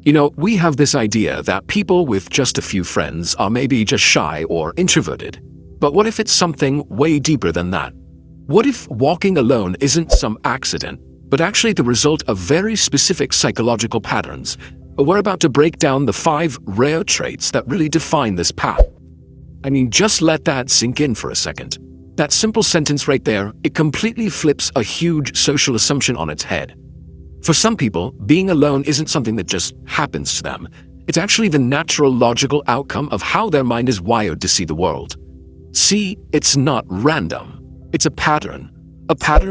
We have this idea that people with just a few friends are maybe just shy or introverted. But what if it's something way deeper than that? What if walking alone isn't some accident, but actually the result of very specific psychological patterns? We're about to break down the 5 rare traits that really define this path. Just let that sink in for a second. That simple sentence right there, it completely flips a huge social assumption on its head. For some people, being alone isn't something that just happens to them. It's actually the natural logical outcome of how their mind is wired to see the world. See, it's not random. It's a pattern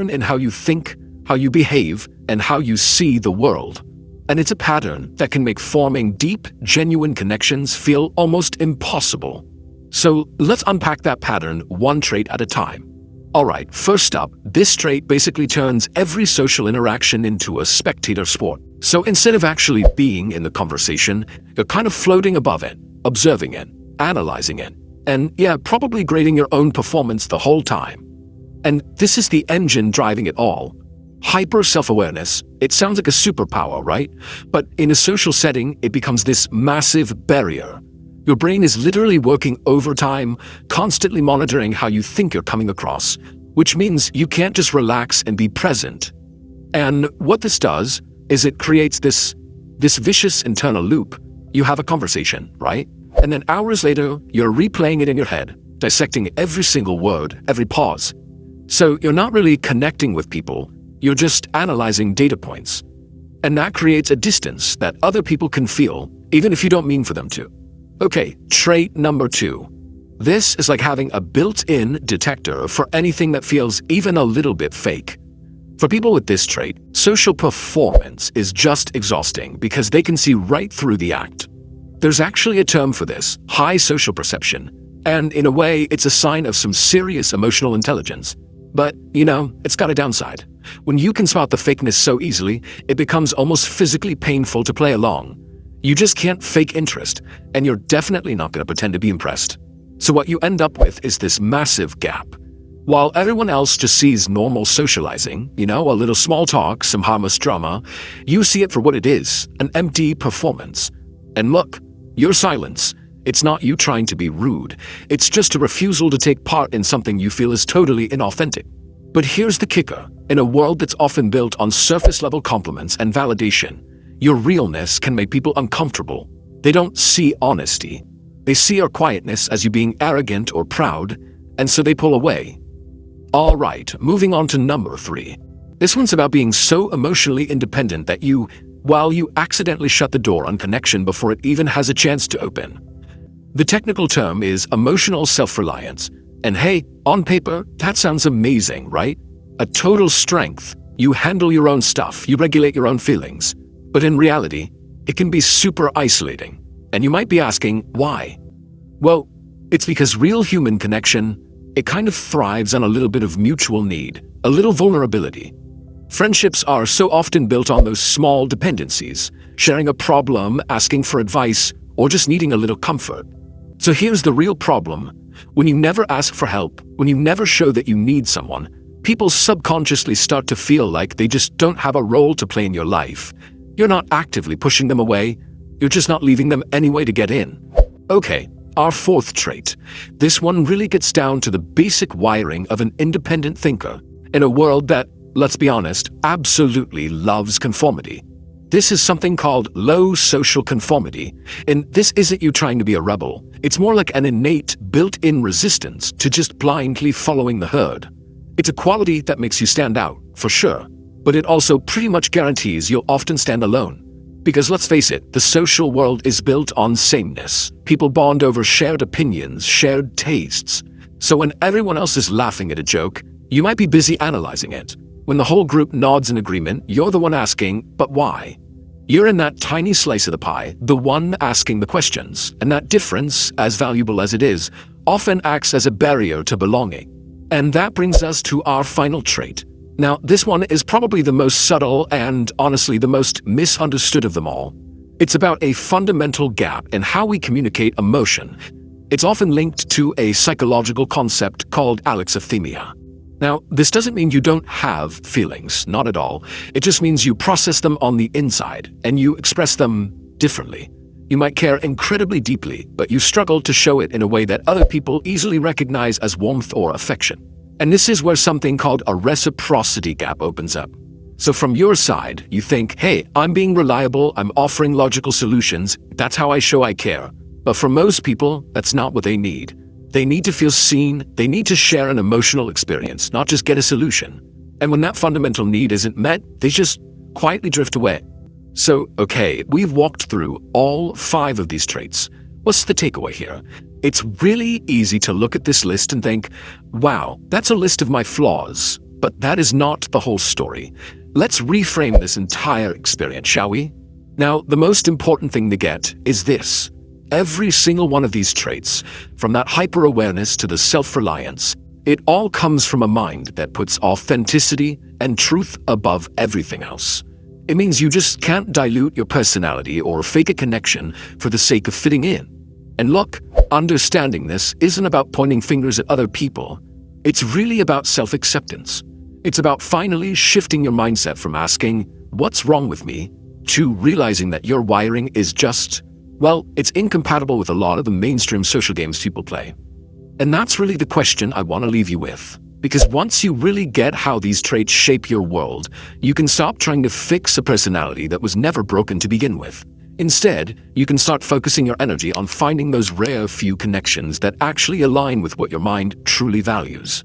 in how you think, how you behave, and how you see the world. And it's a pattern that can make forming deep, genuine connections feel almost impossible. So let's unpack that pattern one trait at a time. Alright, first up, this trait basically turns every social interaction into a spectator sport. So instead of actually being in the conversation, you're kind of floating above it, observing it, analyzing it, and probably grading your own performance the whole time. And this is the engine driving it all. Hyper self-awareness. It sounds like a superpower, right? But in a social setting, it becomes this massive barrier. Your brain is literally working overtime, constantly monitoring how you think you're coming across, which means you can't just relax and be present. And what this does is it creates this vicious internal loop. You have a conversation, right? And then hours later, you're replaying it in your head, dissecting every single word, every pause. So you're not really connecting with people, you're just analyzing data points. And that creates a distance that other people can feel, even if you don't mean for them to. Okay, trait number 2. This is like having a built-in detector for anything that feels even a little bit fake. For people with this trait, social performance is just exhausting because they can see right through the act. There's actually a term for this, high social perception, and in a way, it's a sign of some serious emotional intelligence. But, it's got a downside. When you can spot the fakeness so easily, it becomes almost physically painful to play along. You just can't fake interest, and you're definitely not going to pretend to be impressed. So what you end up with is this massive gap. While everyone else just sees normal socializing, a little small talk, some harmless drama, you see it for what it is, an empty performance. And look, your silence, it's not you trying to be rude, it's just a refusal to take part in something you feel is totally inauthentic. But here's the kicker, in a world that's often built on surface-level compliments and validation, your realness can make people uncomfortable. They don't see honesty. They see your quietness as you being arrogant or proud, and so they pull away. Alright, moving on to number 3. This one's about being so emotionally independent that you accidentally shut the door on connection before it even has a chance to open. The technical term is emotional self-reliance. And hey, on paper, that sounds amazing, right? A total strength. You handle your own stuff, you regulate your own feelings. But in reality, it can be super isolating. And you might be asking, why? Well, it's because real human connection, it kind of thrives on a little bit of mutual need, a little vulnerability. Friendships are so often built on those small dependencies, sharing a problem, asking for advice, or just needing a little comfort. So here's the real problem. When you never ask for help, when you never show that you need someone, people subconsciously start to feel like they just don't have a role to play in your life. You're not actively pushing them away, you're just not leaving them any way to get in. Okay, our 4th trait. This one really gets down to the basic wiring of an independent thinker in a world that, let's be honest, absolutely loves conformity. This is something called low social conformity, and this isn't you trying to be a rebel. It's more like an innate, built-in resistance to just blindly following the herd. It's a quality that makes you stand out, for sure, but it also pretty much guarantees you'll often stand alone. Because let's face it, the social world is built on sameness. People bond over shared opinions, shared tastes. So when everyone else is laughing at a joke, you might be busy analyzing it. When the whole group nods in agreement, you're the one asking, but why? You're in that tiny slice of the pie, the one asking the questions, and that difference, as valuable as it is, often acts as a barrier to belonging. And that brings us to our final trait. Now, this one is probably the most subtle and, honestly, the most misunderstood of them all. It's about a fundamental gap in how we communicate emotion. It's often linked to a psychological concept called alexithymia. Now, this doesn't mean you don't have feelings, not at all. It just means you process them on the inside, and you express them, differently. You might care incredibly deeply, but you struggle to show it in a way that other people easily recognize as warmth or affection. And this is where something called a reciprocity gap opens up. So from your side, you think, hey, I'm being reliable, I'm offering logical solutions, that's how I show I care. But for most people, that's not what they need. They need to feel seen, they need to share an emotional experience, not just get a solution. And when that fundamental need isn't met, they just quietly drift away. So, okay, we've walked through all 5 of these traits. What's the takeaway here? It's really easy to look at this list and think, wow, that's a list of my flaws. But that is not the whole story. Let's reframe this entire experience, shall we? Now, the most important thing to get is this. Every single one of these traits, from that hyper-awareness to the self-reliance, it all comes from a mind that puts authenticity and truth above everything else. It means you just can't dilute your personality or fake a connection for the sake of fitting in. And look, understanding this isn't about pointing fingers at other people. It's really about self-acceptance. It's about finally shifting your mindset from asking, what's wrong with me, to realizing that your wiring is just, well, it's incompatible with a lot of the mainstream social games people play. And that's really the question I want to leave you with. Because once you really get how these traits shape your world, you can stop trying to fix a personality that was never broken to begin with. Instead, you can start focusing your energy on finding those rare few connections that actually align with what your mind truly values.